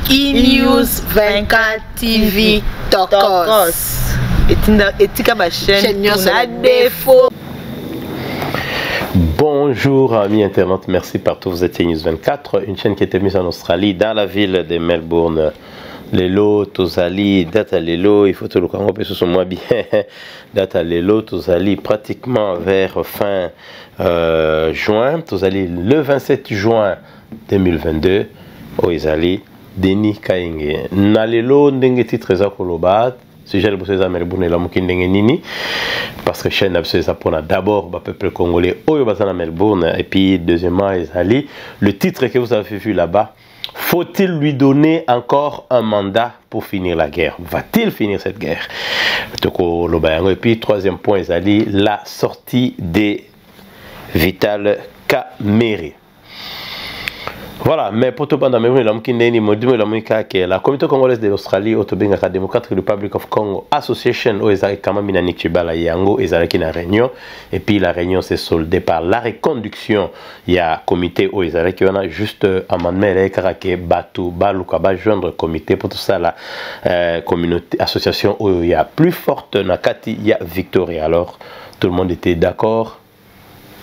E-News 24 TV Tokos. Etika ma chaîne na défaut. Bonjour amis internautes, merci partout, vous êtes News 24, une chaîne qui était mise en Australie, dans la ville de Melbourne. Lelo, Tozali, data Lelo, il faut te le comprendre, ce sont moi bien. Data Lelo, Tozali, pratiquement vers fin juin, Tozali le 27 juin 2022, au Izali, Denis Kainge. Nalelo, ndenge titre za kolobat. Si j'ai le bossé à Melbourne et la moukindenge nini, parce que chaîne absolue ça pour d'abord le peuple congolais au à Melbourne et puis deuxièmement Izali, le titre que vous avez vu là-bas. Faut-il lui donner encore un mandat pour finir la guerre? Va-t-il finir cette guerre? Et puis troisième point, Izali, la sortie des Vital Kamerhe. Voilà, mais pour tout le monde, la communauté congolaise de l'Australie, la Democratic Republic of Congo Association, réunion, et puis la réunion s'est soldée par la reconduction. Il y a comité où ils a juste amendement Batu Baluka joindre comité pour tout ça la communauté association où il y a plus forte Nakati, il y a Victoria. Alors tout le monde était d'accord.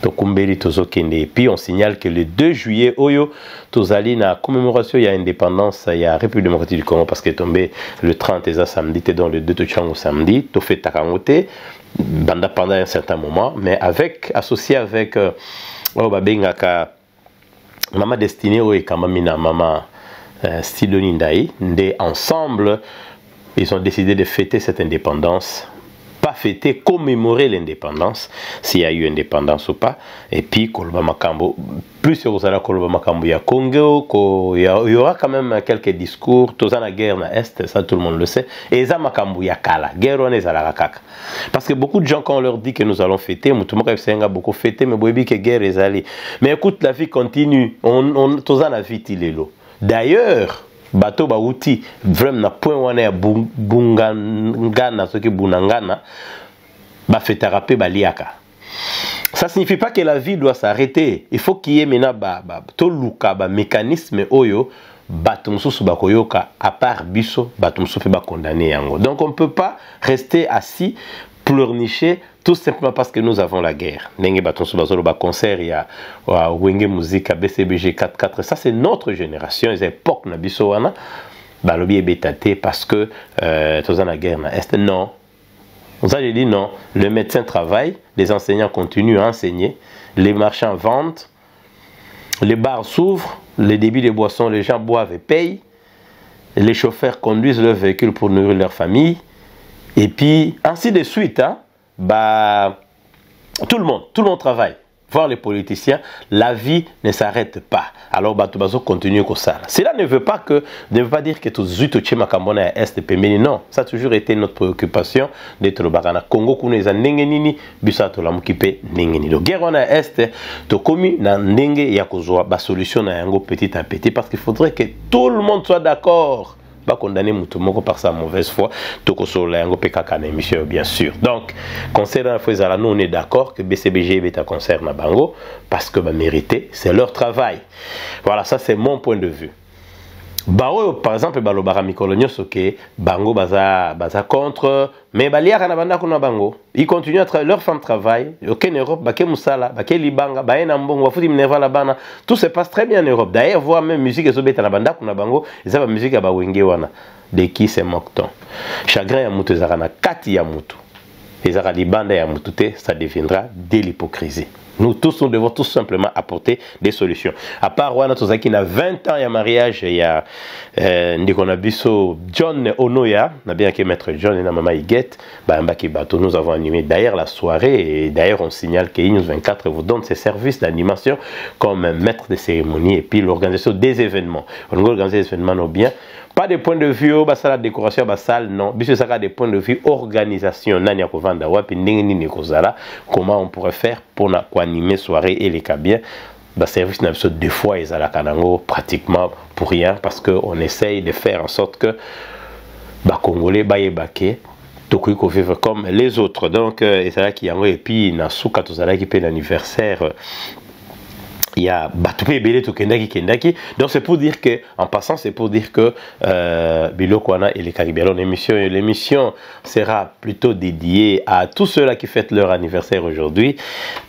Et puis on signale que le 2 juillet, Oyo, Tozali, na commémoration, il y a indépendance, il y a République démocratique du Congo parce que tombé le 30 et samedi, et dans le 2 au samedi, tout fait Takangote, pendant un certain moment, mais avec, associé avec Babengaka, Maman Destinée, et Kamamina, Maman Sidonie Ndaye, ensemble, ils ont décidé de fêter cette indépendance. Pas fêter, commémorer l'indépendance, s'il y a eu indépendance ou pas. Et puis, Koloba Makambo, plus sur Koloba Makambo, il y a Congo, il y aura quand même quelques discours. Tous la guerre na Est, ça tout le monde le sait. Et ça Makambo, il y a Kala, guerre on est à la Rakaka. Parce que beaucoup de gens, quand on leur dit que nous allons fêter, a beaucoup fêté, mais Boébi que guerre est allée. Mais écoute, la vie continue. Tous la vie, il est là. D'ailleurs, bateau ba outil vraiment na point wana bungangana ce que bunangana ba fait taraper baliaka. Ça signifie pas que la vie doit s'arrêter. Il faut qu'il y ait maintenant to luka ba mécanisme oyo batumsusu bakoyoka à part biso batumsusu ba condamner yango. Donc on peut pas rester assis pleurnicher tout simplement parce que nous avons la guerre. Nenge batonso bazolo ba concert ya Wenge Musique BCBG 44. Ça c'est notre génération, les époques na biso wana balobi ebétaté parce que toza na guerre na est. Non. Ça j'ai dit non, le médecin travaille, les enseignants continuent à enseigner, les marchands vendent, les bars s'ouvrent, les débits de boissons, les gens boivent et payent, les chauffeurs conduisent leurs véhicules pour nourrir leur famille. Et puis, ainsi de suite, hein, tout le monde travaille. Voir les politiciens, la vie ne s'arrête pas. Alors, Batubazo continue comme ça. Cela ne veut pas dire que tout Zuto Makambona est Pemeni. Non, ça a toujours été notre préoccupation d'être le Barana Congo, Kuneza Nengenini, Bisato Lamukipe, Nengeni. Donc, guerre on a est, to komi na Nenge Yakozwa, ba solution na yango petit à petit, parce qu'il faudrait que tout le monde soit d'accord. Pas condamner Moutoumoko par sa mauvaise foi, Toko Solango Pekakane, monsieur, bien sûr. Donc, concernant Fouezala, nous on est d'accord que BCBG est un concert na Bango parce que mérité, c'est leur travail. Voilà, ça c'est mon point de vue. Bao, par exemple, Balobara Mikolonio Soke, Bango baza contre, mais Baliaka na banda kuna Bango. Ils continuent à travailler, leur femme travaille, ok en Europe, Baké Moussala, Baké Libanga, Baé Nambongo, Wafuti Minerva la Bana, tout se passe très bien en Europe. D'ailleurs, voir même musique et Zobeta na banda kuna Bango, ils ont la musique à Bawenge Wana. De qui se moque-t-on? Chagrin Yamutu Zarana, Kati Yamutu. Les Aralibanda Yamutute, ça deviendra de l'hypocrisie. Nous tous, nous devons tout simplement apporter des solutions. À part Wana Tozaki, il y a 20 ans, il y a mariage, il y a Ndikonabiso John Onoya, on a bien que maître John et Maman Iguet, nous avons animé d'ailleurs la soirée, et d'ailleurs on signale que News 24 vous donne ses services d'animation comme maître de cérémonie et puis l'organisation des événements. On va organiser des événements bien. Pas de point de vue, la décoration, salle, non. Bien sûr, des points de vue organisation. Comment on pourrait faire pour animer soirée et les cas bien. Service n'a besoin deux fois ils à Kanango pratiquement pour rien parce qu'on essaye de faire en sorte que Congolais baké Tokuiko vivre comme les autres. Donc, et c'est là qu'il y a et puis Nasuka Tozala qui paye l'anniversaire il y a Batoupe Belé to Kendaki. Donc c'est pour dire que, en passant, c'est pour dire que Bilokwana et les Caribéens, l'émission sera plutôt dédiée à tous ceux-là qui fêtent leur anniversaire aujourd'hui.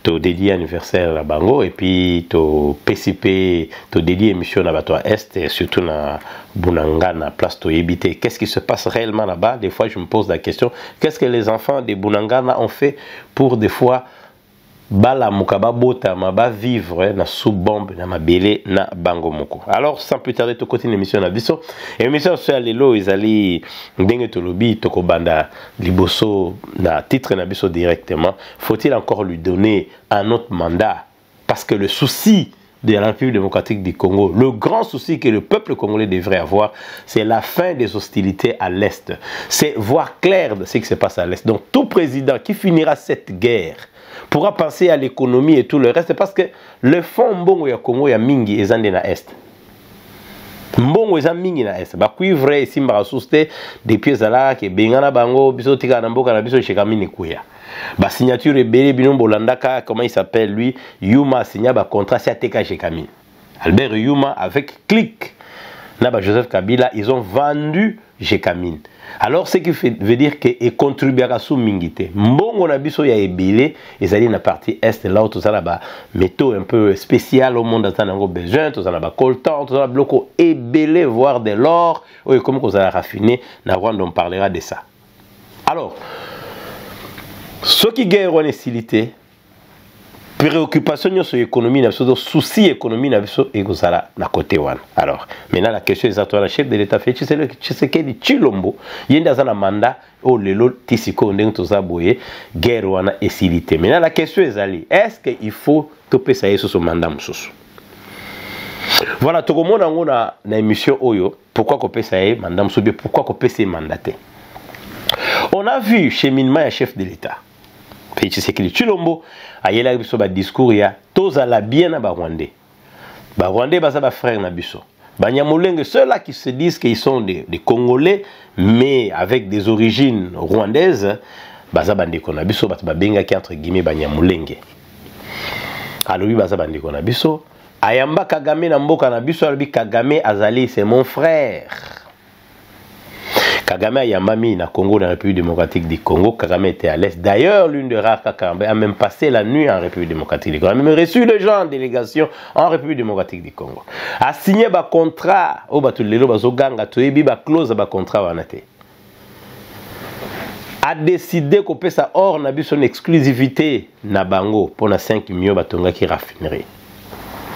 To dédié anniversaire à Bango et puis to PCP, to dédié émission à Batoa Est et surtout na Bunanga, na place to Yébité. Qu'est-ce qui se passe réellement là-bas? Des fois, je me pose la question, qu'est-ce que les enfants des Bunanga ont fait pour des fois bala mukaba bota maba vivre na sous bombe na mabele na bango moko. Alors sans plus tarder to continuer l'émission na biso. Émission sur lelo izali ndenge to lobi to ko banda liboso na titre na biso directement. Faut-il encore lui donner un autre mandat parce que le souci de la République démocratique du Congo, le grand souci que le peuple congolais devrait avoir, c'est la fin des hostilités à l'Est. C'est voir clair de ce qui se passe à l'Est. Donc tout président qui finira cette guerre pourra penser à l'économie et tout le reste parce que le fond mbongo ya Congo ya mingi ezande na est. Mbongo eza mingi na est. Ba cuivre ici mba souste depuis zala ke bengana bango biso tika na mboka na biso chekamini kuya. Ba signature ebele bino bolandaka comment il s'appelle lui Yuma signa ba contrat si ateka chekamini. Albert Yuma avec Click na ba Joseph Kabila ils ont vendu Jekamine. Alors ce qui veut dire que et contribuera sous mingité. Mbongo na biso ya ebele ezali na partie est là où tout ça là-bas métaux un peu spécial au monde dans nango besoin tout ça là-bas coltan tout ça bloco ebele voire de l'or ou comme qu'on a raffiné na Rwanda on parlera de ça. Alors ce qui gagne en hostilité préoccupation sur l'économie, souci économie et na côté one. Alors, maintenant la question est à la chef de l'État fait, tu sais que dit Chilombo, il y a un mandat au lelo tisiko ndeng to zaboye guerre wana hostilité. Maintenant la question est-ce qu'il faut toper ça sur ce mandat mususu? Voilà, tout le monde a na émission oyo, pourquoi qu'on peut ça mandat mususu, pourquoi qu'on peut se mandater. On a vu cheminement à chef de l'État. Félix Tshisekedi Tshilombo ayela biso ba discours ya tozala bien na ba Rwandais. Ba Rwandais baza ba frères na biso. Ba Nyamulenge ceux-là qui se disent qu'ils sont des Congolais mais avec des origines rwandaises, baza bandeko na biso ba benga ki entre guillemets ba Nyamulenge. Alors lui baza bandeko na biso, ayamba Kagame na mboka na biso albi Kagame azali c'est mon frère. Kagame a yambami na Congo, dans la République démocratique du Congo. Kagame était à l'Est. D'ailleurs, l'une des rares Kagame a même passé la nuit en République démocratique du Congo. Il a même reçu les gens en délégation en République démocratique du Congo. A signé un contrat. Oh, bah, tout le monde a signé un clause de contrat. A décidé qu'on peut ça hors n'a son exclusivité na bango pour na 5 millions batonga qui raffinerie.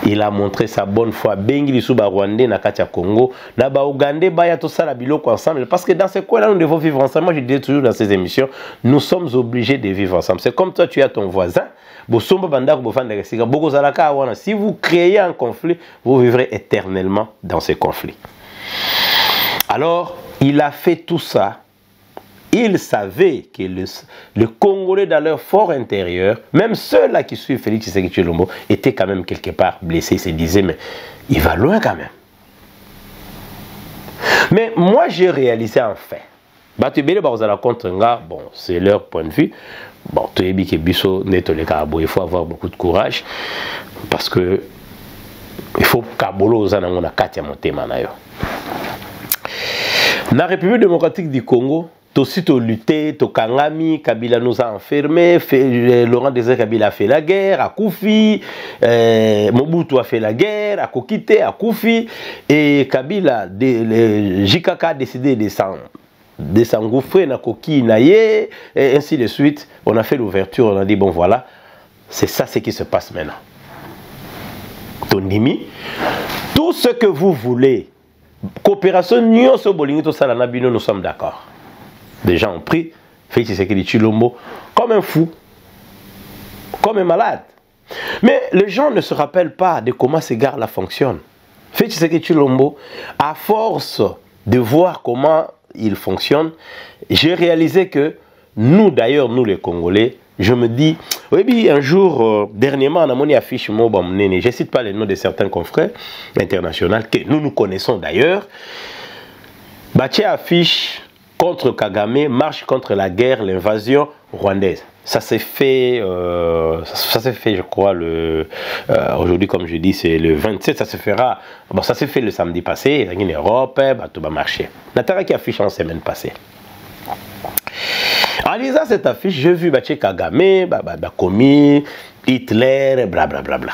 Il a montré sa bonne foi. Bengi Suba Rwandais na Katia Congo, na ba Ougandais baya tout ça la biloko ensemble. Parce que dans ce coin-là, nous devons vivre ensemble. Moi, je dis toujours dans ces émissions, nous sommes obligés de vivre ensemble. C'est comme toi, tu as ton voisin. Si vous créez un conflit, vous vivrez éternellement dans ce conflit. Alors, il a fait tout ça. Ils savaient que le Congolais dans leur fort intérieur, même ceux-là qui suivent Félix Tshisekedi Tshilombo, étaient quand même quelque part blessés. Ils se disaient, mais il va loin quand même. Mais moi, j'ai réalisé en fait. Bon, c'est leur point de vue. Bon, il faut avoir beaucoup de courage. Parce que il faut que la République démocratique du Congo, aussitôt lutter, Kangami, Kabila nous a enfermés, Laurent Désiré Kabila a fait la guerre, à Koufi, Mobutu a fait la guerre, à Kokite, à Koufi, et Kabila, JKK a décidé de s'engouffrer, na Koki, Naye, et ainsi de suite. On a fait l'ouverture, on a dit, bon voilà, c'est ça ce qui se passe maintenant. Tondimi, tout ce que vous voulez, coopération, nous sommes d'accord. Des gens ont pris Félix Tshisekedi Tshilombo comme un fou, comme un malade. Mais les gens ne se rappellent pas de comment ces gars-là fonctionnent. Félix Tshisekedi Tshilombo, à force de voir comment il fonctionne, j'ai réalisé que nous, d'ailleurs, nous les Congolais, je me dis, oui, un jour, dernièrement, on a mon affiche, je ne cite pas les noms de certains confrères internationaux que nous connaissons d'ailleurs. Baché affiche contre Kagame, marche contre la guerre, l'invasion rwandaise. Ça s'est fait, je crois, aujourd'hui, comme je dis, c'est le 27, ça se fera. Bon, ça s'est fait le samedi passé, en Europe, tout va marcher. Natara qui affiche en semaine passée. En lisant cette affiche, j'ai vu Kagame, Komi, Hitler, blablabla.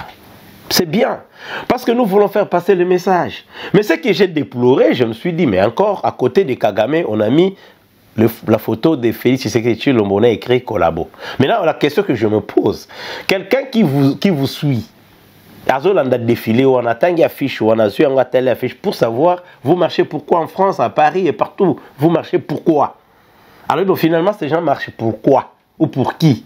C'est bien, parce que nous voulons faire passer le message. Mais ce que j'ai déploré, je me suis dit, mais encore, à côté de Kagame, on a mis la photo de Félix Tshisekedi Tshilombo, on a écrit collabo. Maintenant, la question que je me pose, quelqu'un qui vous suit, on a défilé, on a tant d'affiches, on a su un telle affiche, pour savoir, vous marchez pourquoi en France, à Paris et partout, vous marchez pourquoi? Alors donc, finalement, ces gens marchent pourquoi? Ou pour qui?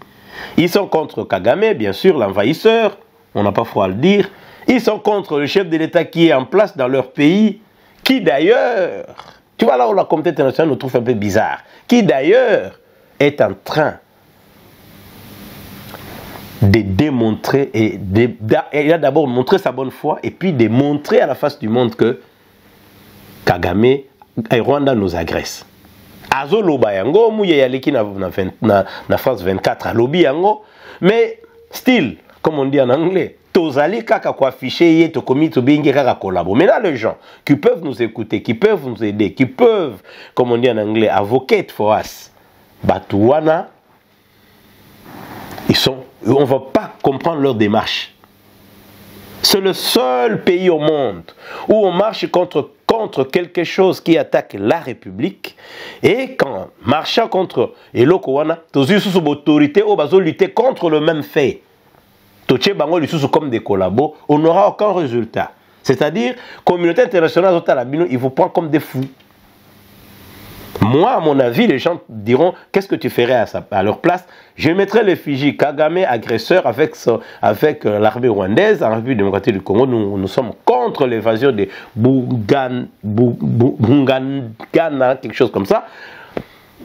Ils sont contre Kagame, bien sûr, l'envahisseur. On n'a pas froid à le dire. Ils sont contre le chef de l'État qui est en place dans leur pays, qui d'ailleurs, tu vois là où la communauté internationale nous trouve un peu bizarre, qui d'ailleurs est en train de démontrer, il a d'abord montré sa bonne foi, et puis de montrer à la face du monde que Kagame et Rwanda nous agressent. Azo loba yango, mouye yaleki na France 24 à lobby yango, mais still, comme on dit en anglais, tozali kaka kwa afficher ye tokomi tobingi kaka collabo. Mais là, les gens qui peuvent nous écouter, qui peuvent nous aider, qui peuvent, comme on dit en anglais, advocate for us, Batouana, on ne va pas comprendre leur démarche. C'est le seul pays au monde où on marche contre quelque chose qui attaque la République, et quand marchant contre Eloko wana, tozu sous autorité au bazo lutter contre le même fait. Toche bango lisusu comme des collabos, on n'aura aucun résultat. C'est-à-dire, communauté internationale, ils vous prennent comme des fous. Moi, à mon avis, les gens diront, qu'est-ce que tu ferais à leur place? Je mettrais l'effigie Kagame, agresseur, avec l'armée rwandaise, en République démocratique du Congo. Nous sommes contre l'évasion de Bungana, quelque chose comme ça.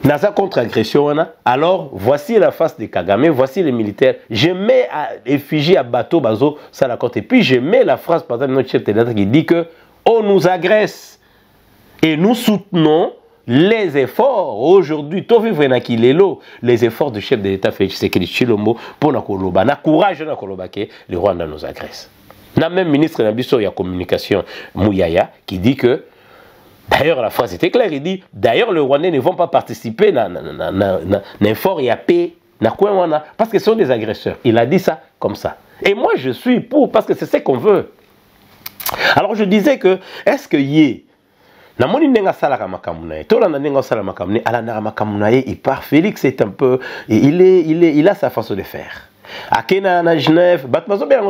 Nasa contre-agression, alors voici la face de Kagame, voici les militaires. Je mets l'effigie à bateau, bazo, ça la compte. Et puis je mets la phrase, par exemple, de notre chef d'État qui dit que on nous agresse et nous soutenons les efforts aujourd'hui, les efforts du chef de l'État Félix Tshisekedi Tshilombo pour na courage na koloba que le Rwanda nous agresse. Na même ministre Nabiso ya communication Mouyaya qui dit que, d'ailleurs la phrase était claire, il dit d'ailleurs les Rwandais ne vont pas participer à l'effort et à paix parce que ce sont des agresseurs. Il a dit ça comme ça. Et moi je suis pour, parce que c'est ce qu'on veut. Alors je disais que, est-ce que il part Félix est un peu, il a sa façon de faire. À Kena, Genève,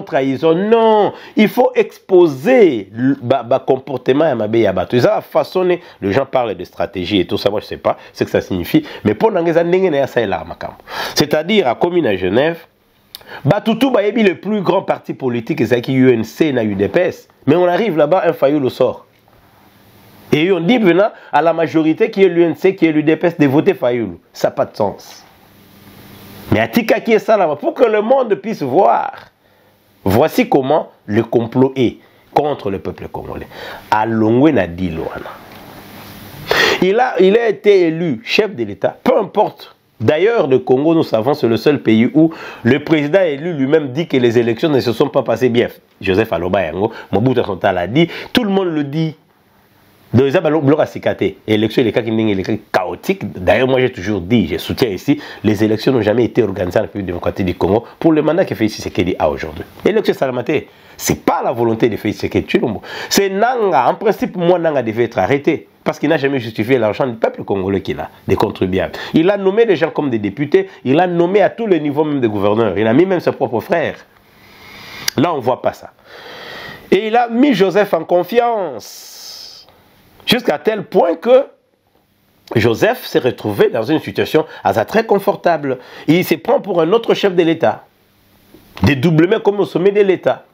trahison. Non, il faut exposer le comportement à Mabé Yabato. Ils ont façonné, les gens parlent de stratégie et tout ça, moi je ne sais pas ce que ça signifie, mais pour c'est-à-dire à commune à Genève, Batutu Bayebi le plus grand parti politique, c'est qui UNC na UDPS, mais on arrive là-bas, un faillot le sort. Et on dit venant à la majorité qui est l'UNC, qui est l'UDPS, de voter Fayoulou. Ça n'a pas de sens. Mais à Tika qui est ça là-bas, pour que le monde puisse voir, voici comment le complot est contre le peuple congolais. Alongwe Nadi Loana. Il a été élu chef de l'État, peu importe. D'ailleurs, le Congo, nous savons, c'est le seul pays où le président élu lui-même dit que les élections ne se sont pas passées bien. Joseph Aloba Yango, Mobutu Santa l'a dit, tout le monde le dit. Donc, l'élection est chaotique. D'ailleurs, moi j'ai toujours dit, je soutiens ici, les élections n'ont jamais été organisées en République démocratique du Congo pour le mandat que Félix Tshisekedi a aujourd'hui. L'élection Salamate, ce n'est pas la volonté de Félix Tshisekedi Tshilombo. C'est Nanga, en principe, moi Nanga devait être arrêté. Parce qu'il n'a jamais justifié l'argent du peuple congolais qu'il a, des contribuables. Il a nommé des gens comme des députés, il a nommé à tous les niveaux même des gouverneurs, il a mis même ses propres frères. Là, on ne voit pas ça. Et il a mis Joseph en confiance. Jusqu'à tel point que Joseph s'est retrouvé dans une situation très confortable. Il se prend pour un autre chef de l'État. Dédoublement comme au sommet de l'État.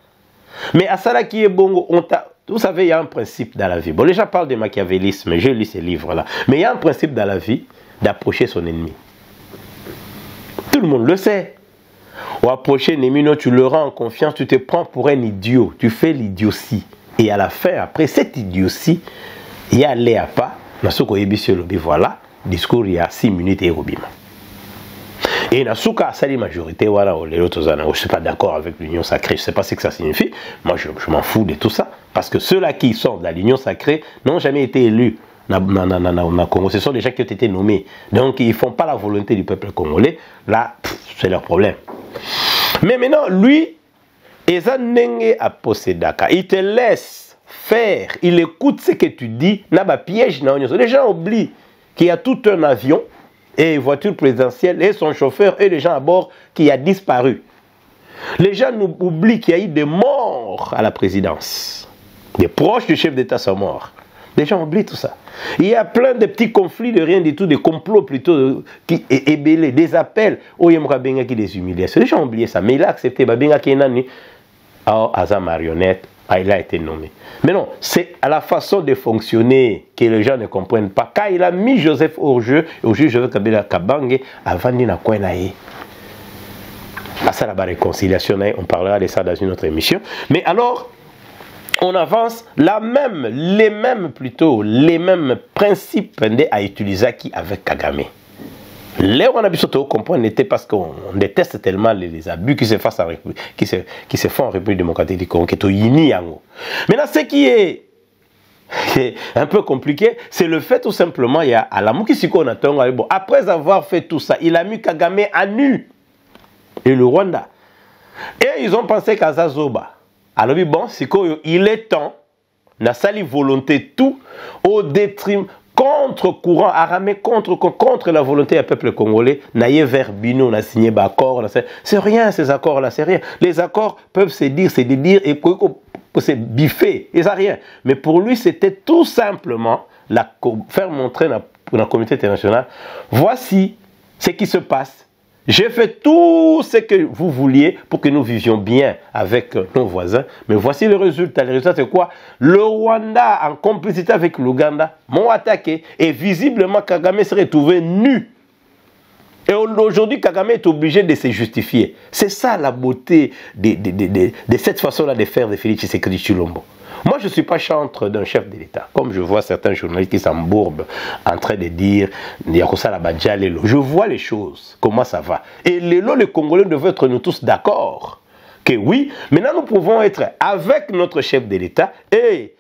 Mais à ça qui est bon, vous savez, il y a un principe dans la vie. Bon, les gens parlent de machiavélisme, j'ai lu ces livres-là. Mais il y a un principe dans la vie d'approcher son ennemi. Tout le monde le sait. Ou approcher un ennemi, tu le rends en confiance, tu te prends pour un idiot. Tu fais l'idiotie. Et à la fin, après cette idiotie, il y a Léapa, voilà, discours il y a 6 minutes et Robima. Et Nasuka a sali majorité, voilà, je ne suis pas d'accord avec l'union sacrée, je ne sais pas ce que ça signifie. Moi, je m'en fous de tout ça. Parce que ceux-là qui sont dans l'union sacrée n'ont jamais été élus. Ce sont des gens qui ont été nommés. Donc, ils ne font pas la volonté du peuple congolais. Là, c'est leur problème. Mais maintenant, lui, il te laisse faire. Il écoute ce que tu dis. Piège. Les gens oublient qu'il y a tout un avion et une voiture présidentielle et son chauffeur et les gens à bord qui a disparu. Les gens oublient qu'il y a eu des morts à la présidence. Des proches du chef d'État sont morts. Les gens oublient tout ça. Il y a plein de petits conflits de rien du tout, des complots plutôt, qui ébellés, des appels. Oh, il y a des humiliations. Les gens ont oublié ça. Mais il a accepté. Asa marionnette, il a été nommé. Mais non, c'est à la façon de fonctionner que les gens ne comprennent pas. Quand il a mis Joseph au jeu, Joseph Kabila Kabange, avant de à ça, la réconciliation, on parlera de ça dans une autre émission. Mais alors, on avance les mêmes principes à utiliser qui avec Kagame. Là où on a besoin de comprendre n'était parce qu'on déteste tellement les abus qui se font en République démocratique du Congo, qui est au Yini-Yango. Maintenant, ce qui est un peu compliqué, c'est le fait tout simplement, il y a à la Mukisiko Natongo, bon, après avoir fait tout ça, il a mis Kagame à nu et le Rwanda. Et ils ont pensé qu'à Zazoba. Alors bon, il est temps, n'a sali volonté tout au détriment, contre-courant, aramé contre la volonté du peuple congolais, naïe vers Bino, n'a signé accord, c'est rien ces accords-là, c'est rien. Les accords peuvent se dire, c'est de dire et c'est biffer, et ça rien. Mais pour lui, c'était tout simplement faire montrer pour la communauté internationale, voici ce qui se passe. J'ai fait tout ce que vous vouliez pour que nous vivions bien avec nos voisins. Mais voici le résultat. Le résultat, c'est quoi? Le Rwanda, en complicité avec l'Ouganda, m'ont attaqué. Et visiblement, Kagame s'est retrouvé nu. Et aujourd'hui, Kagame est obligé de se justifier. C'est ça la beauté de cette façon-là de faire de Félix Tshisekedi Tshilombo. Moi, je ne suis pas chantre d'un chef de l'État. Comme je vois certains journalistes qui s'embourbent en train de dire je vois les choses, comment ça va. Et les Congolais devraient être nous tous d'accord que oui, maintenant nous pouvons être avec notre chef de l'État et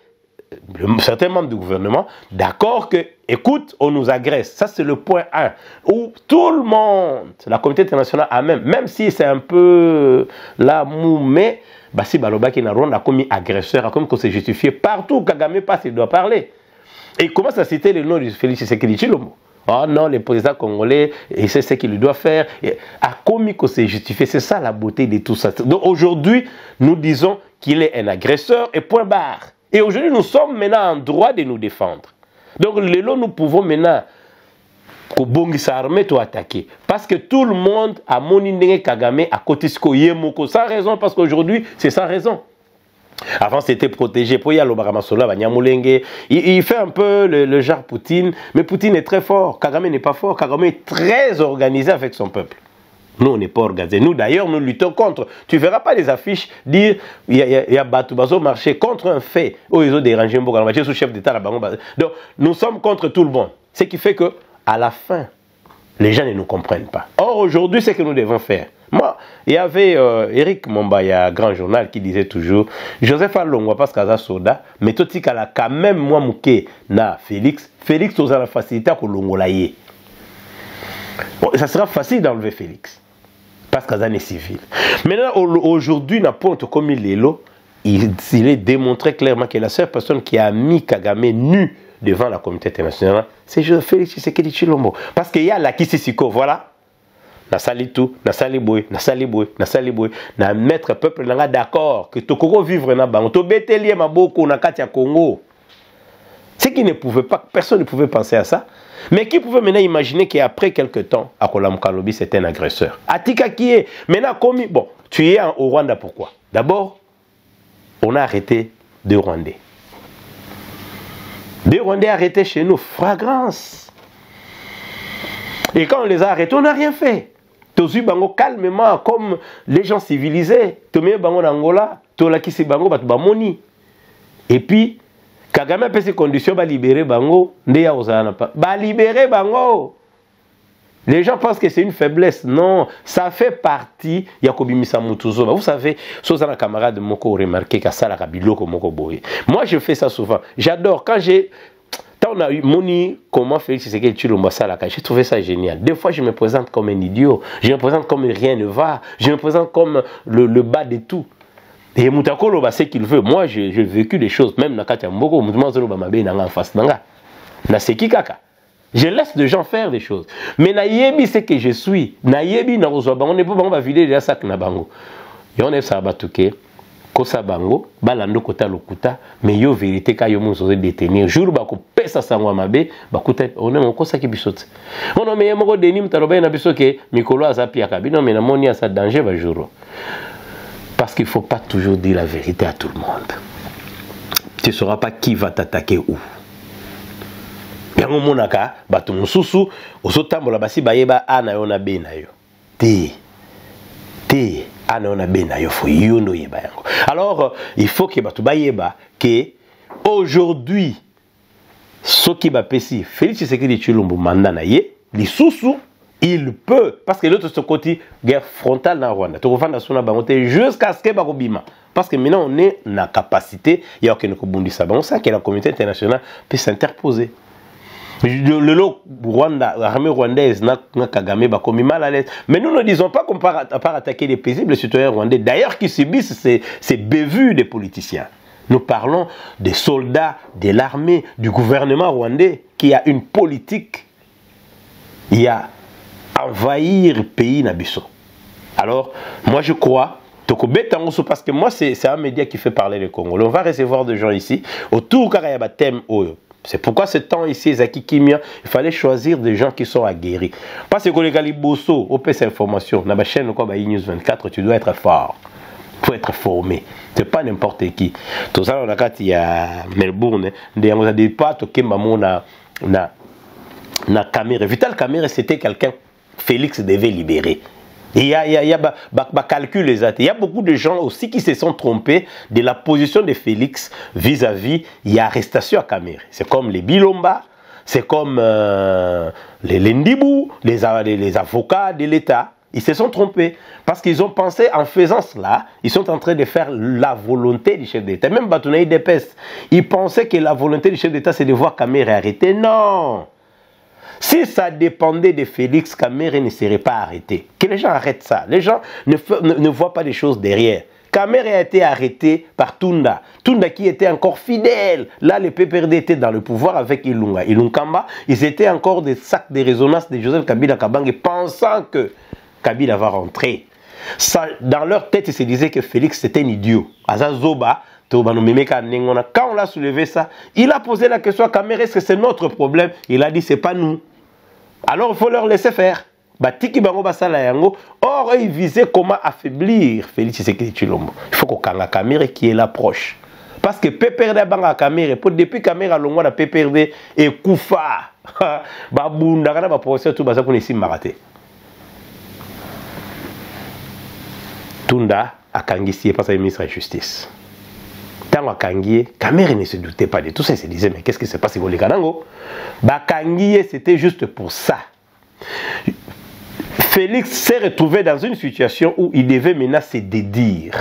certains membres du gouvernement d'accord que, écoute, on nous agresse. Ça, c'est le point 1. Où tout le monde, la communauté internationale a même si c'est un peu là mou, mais Bassi Baloba qui n'a Rwanda a commis agresseur, comme qu'on s'est justifié partout où Kagame passe, il doit parler. Et il commence à citer le nom de Félix Tshisekedi Tshilombo. Oh non, le président congolais, et c'est ce qu'il doit faire. A commis qu'on s'est justifié. C'est ça la beauté de tout ça. Donc aujourd'hui, nous disons qu'il est un agresseur et point barre. Et aujourd'hui, nous sommes maintenant en droit de nous défendre. Donc, nous pouvons maintenant attaquer. Parce que tout le monde a monindé Kagame à côté de Yemoko. Sans raison, parce qu'aujourd'hui, c'est sans raison. Avant, c'était protégé. Pour y aller au il fait un peu le genre Poutine. Mais Poutine est très fort. Kagame n'est pas fort. Kagame est très organisé avec son peuple. Nous, on n'est pas organisés. Nous, d'ailleurs, nous luttons contre. Tu ne verras pas les affiches dire il y a Batoubazo marché contre un fait. Oh, ils ont dérangé un peu sous chef d'État. Donc, nous sommes contre tout le monde. Ce qui fait que, à la fin, les gens ne nous comprennent pas. Or, aujourd'hui, c'est ce que nous devons faire. Moi, il y avait Eric Mombaya, grand journal, qui disait toujours Joseph Alongwa, parce qu'à Soda, mais tout ce a quand même, moi, mouké, na Félix, tu as la facilité pour l'ongolaye. Bon, ça sera facile d'enlever Félix. Parce qu'il est civil. Maintenant, aujourd'hui, n'importe comme il est là, il est démontré clairement que la seule personne qui a mis Kagame nu devant la communauté internationale, c'est Félix Tshisekedi Tshilombo. Parce qu'il y a la Kisisiko, voilà. Na sali tout, na sali boy, na mettre peuple d'accord que Tokoko vivre na bango, to betelie maboko na kati ya Congo. Ce qui ne pouvait pas, personne ne pouvait penser à ça. Mais qui pouvait maintenant imaginer qu'après quelques temps, Akolam Kalobi c'était un agresseur. Atika qui est maintenant commis. Bon, tu es au Rwanda pourquoi? D'abord, on a arrêté 2 Rwandais. 2 Rwandais arrêtés chez nous, flagrance. Et quand on les a arrêtés, on n'a rien fait. Tozu bango calmement, comme les gens civilisés. Tomé bango d'Angola, tolakisi bango bat bamoni. Et puis, Kagame a ces conditions ba libérer bango ndeya ozana pas ba libérer bango. Les gens pensent que c'est une faiblesse. Non, ça fait partie Yakobimisa Mutuzo. Vous savez, Sozana camarade moko remarqué que ça la kabiloko moko boye. Moi je fais ça souvent. J'adore quand on a eu Moni, comment Félix Tshisekedi Tshilombo Salaka, j'ai trouvé ça génial. Des fois je me présente comme un idiot, je me présente comme rien ne va, je me présente comme le bas de tout. Et Moutakolo c'est ce qu'il veut. Moi j'ai vécu des choses, même dans Katia Mboko, Moutoumazolo Bamabe Nanga en face Nanga. Na Seki Kaka. Je laisse les gens faire des choses. Mais naïebi c'est que je suis. Naïebi na rozwa bango ne peut pas vider les sacs na bango. Yon est ça batuke. Kosa bango, balando kota lokuta, mais yo vérité ka yo monzo détenir. Jour ba ko pesa sangwa mabe, ba kuta on est kosa ki bisote. On no me moko denim taloba na biso ke mikolo azapi akabi non mais na moni ça danger ba jour. Parce qu'il faut pas toujours dire la vérité à tout le monde. Tu ne sauras pas qui va t'attaquer où. Yango monaka bato mususu osotambola basi bayeba ana yo na be na yo te ana yo na be na yo fo yondo yeba yango. Alors il faut que bato bayeba que aujourd'hui soki ba pesi Félix Tshisekedi Tshilombo mandat na ye lisusu il peut parce que l'autre ce côté guerre frontale na Rwanda to revanda sona bangote jusqu'à ce que bakobima parce que maintenant on est na capacité il y a aucun kobundisa bango ça que la communauté internationale peut s'interposer. Le Rwanda, l'armée rwandaise n'a Kagame bakomi mal à l'aise. Mais nous ne disons pas qu'on part attaquer les paisibles citoyens rwandais, d'ailleurs qui subissent ces bévues des politiciens. Nous parlons des soldats, de l'armée, du gouvernement rwandais qui a une politique. Il y a envahir le pays Nabiso. Alors, moi je crois, parce que moi c'est un média qui fait parler le Congo. On va recevoir des gens ici, autour car il y a un thème Oyo. C'est pourquoi ce temps ici, Zaki Kimia, il fallait choisir des gens qui sont aguerris. Parce que les Galiboso, OPS Information, dans ma chaîne News 24, tu dois être fort. Il faut être formé. Ce n'est pas n'importe qui. Tout ça, on a quand il y a Melbourne, on a des pattes, na Kamere. Vital Kamere, c'était quelqu'un Félix devait libérer. Il y a calcul exact. Il y a beaucoup de gens aussi qui se sont trompés de la position de Félix vis-à-vis, il y a arrestation à Kamere. C'est comme les Bilomba, c'est comme les Ndibou, les avocats de l'État. Ils se sont trompés parce qu'ils ont pensé en faisant cela, ils sont en train de faire la volonté du chef d'État. Même Batounaï Depes, ils pensaient que la volonté du chef d'État c'est de voir Kamere arrêté. Non! Si ça dépendait de Félix, Kamere ne serait pas arrêté. Que les gens arrêtent ça. Les gens ne voient pas les choses derrière. Kamere a été arrêté par Tunda. Tunda qui était encore fidèle. Là, le PPRD était dans le pouvoir avec Ilunga. Ilunkamba, ils étaient encore des sacs de résonance de Joseph Kabila Kabange pensant que Kabila va rentrer. Ça, dans leur tête, ils se disaient que Félix c'était un idiot. Azazoba, quand on l'a soulevé ça, il a posé la question à Kamere, est-ce que c'est notre problème? Il a dit, c'est pas nous. Alors il faut leur laisser faire. Or, ils visaient comment affaiblir Félix Tshisekedi Tshilombo. Il faut qu'on ait Kamere qui est là proche. Parce que PPRD banga Kamere, depuis Kamere alongwa na PPRD et Koufa, babunda kana ba procès tout basa pour ici maraté. Tunda a kangisi parce que le ministre de la Justice. Tant à Kangié, Kamere ne se doutait pas de tout ça. Il se disait, mais qu'est-ce qui se passe? Kangié, c'était juste pour ça. Félix s'est retrouvé dans une situation où il devait maintenant se dédire.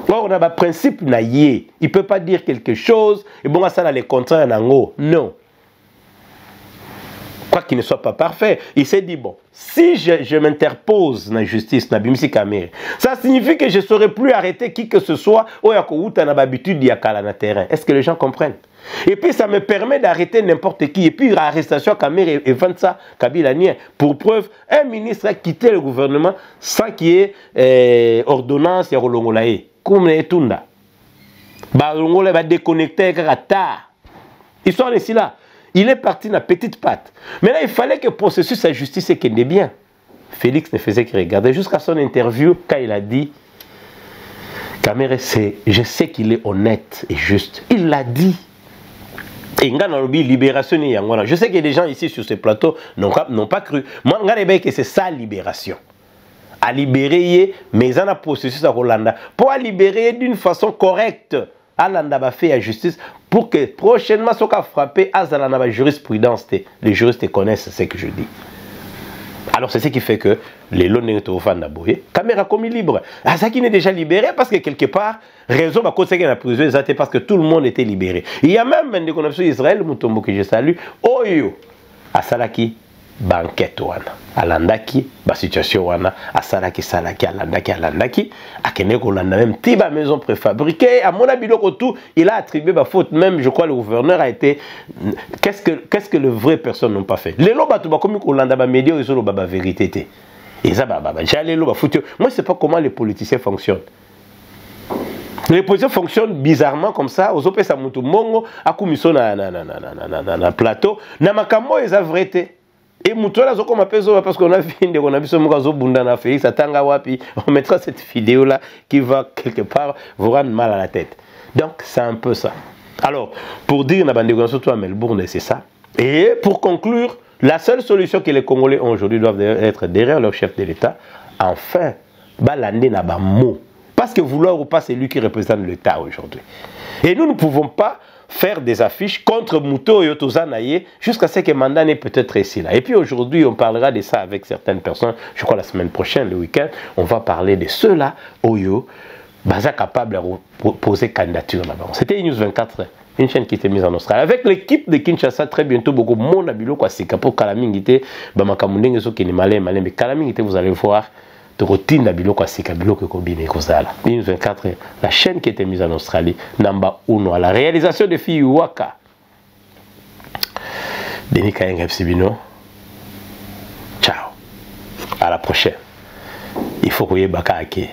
Or, on a un principe naïe. Il ne peut pas dire quelque chose, et bon, ça, là, les contrats, non. Quoi qu'il ne soit pas parfait, il s'est dit, bon, si je m'interpose dans la justice, ça signifie que je ne saurais plus arrêter qui que ce soit, ou il a l'habitude d'y aller dans terrain. Est-ce que les gens comprennent? Et puis ça me permet d'arrêter n'importe qui. Et puis l'arrestation à Kamere et Vansa Kabila Nien. Pour preuve, un ministre a quitté le gouvernement sans qu'il y ait ordonnance et Rolongolae. Comme les Tunda. Rolongolae va déconnecter tard. Ils sont ici là. Il est parti dans la petite patte. Mais là, il fallait que le processus de justice ait bien. Félix ne faisait que regarder jusqu'à son interview quand il a dit Kamere, je sais qu'il est honnête et juste. Il l'a dit. Et libération, je sais qu'il y a des gens ici sur ce plateau n'ont pas cru. Moi, je sais que c'est ça libération. À libérer, mais il y a un processus à Rolanda. Pour libérer d'une façon correcte. alanda ba fait à justice pour que prochainement soka frappé azala na ba jurisprudence. Les juristes connaissent ce que je dis. Alors c'est ce qui fait que les lots n'ont boye caméra comme libre. Azaki n'est déjà libéré parce que quelque part raison va conseiller la prison parce que tout le monde était libéré. Il y a même des connexions Israël Mutombo que je salue oyo asalaki banquette wana alandaki ba situation wana asalaki salaki alandaki akene ko landa même tiba maison préfabriquée à mon biloko tout il a attribué ba faute même je crois le gouverneur a été qu'est-ce que les vraies personnes n'ont pas fait les loba to ba comme ko landa ba média ils ont ba vérité et ça ba j'allais loba foot moi je sais pas comment les politiciens fonctionnent. Les politiciens fonctionnent bizarrement comme ça aux opé sa mutu mongo akumiso na plateau na makambo eza vérité. Et Moutola Zoko m'appelle parce qu'on a fini on a vu ce morazo bundana Félix Atanga Wapi. On mettra cette vidéo là qui va quelque part vous rendre mal à la tête. Donc c'est un peu ça. Alors pour dire na surtout à Melbourne c'est ça. Et pour conclure, la seule solution que les Congolais ont aujourd'hui doivent être derrière leur chef de l'État. Enfin, balander na ba mot. Parce que vouloir ou pas c'est lui qui représente l'État aujourd'hui. Et nous ne pouvons pas faire des affiches contre Mouto et Otozanaye jusqu'à ce que mandat n'est peut-être ici là. Et puis aujourd'hui, on parlera de ça avec certaines personnes. Je crois la semaine prochaine, le week-end, on va parler de ceux-là, Oyo, baza capable de poser candidature là-bas. C'était News 24, une chaîne qui était mise en Australie. Avec l'équipe de Kinshasa, très bientôt, beaucoup de monde a bilo quoi c'est pour Kalamingité, Bamakamundenge so qui est malin, mais Kalamingité, vous allez voir. Routine na biloko asika biloko kombine kozala. News 24, la chaîne qui était mise en Australie, namba uno à la réalisation de filles Waka. Denis Kayenga Psibino. Ciao. À la prochaine. Il faut que Bakake.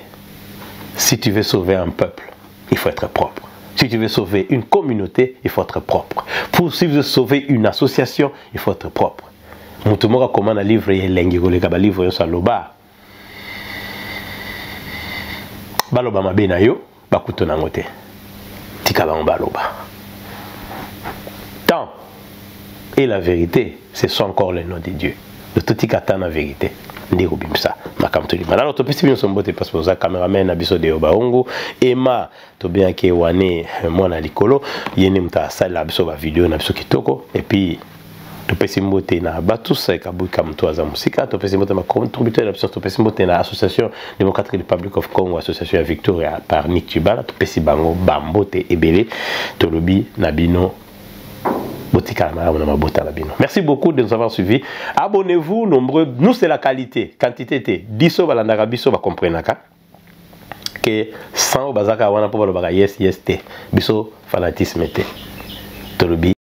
Si tu veux sauver un peuple, il faut être propre. Si tu veux sauver une communauté, il faut être propre. Si tu veux sauver une association, il faut être propre. Mutumora commande un livre et lengi koleka ba livre sur loba. Baloba mabe na yo bakuto na ngote tika ba baloba tant et la vérité ce sont encore les noms de Dieu de tout tika tant la vérité ndiko bimsa makamto li alors to pesi bien son bote parce que za cameraman na biso de Obaongo Emma to bien ke wane mwana likolo yene mta sala biso ba vidéo na biso kitoko et puis topesi mbote na batus kabuka mtu aza musika topesi mbote ma contributeur na biso topesi mbote na association démocratique Republic of Congo association ya Victoria par Nick Chibala topesi bango bambote ebele tolobi na bino botika na mabota na bino. Merci beaucoup de nous avoir suivis. Abonnez-vous nombreux, nous c'est la qualité, quantité te diso balandaka biso ba comprenaka que sans bazaka wana po ba yes te biso fanatisme te tolobi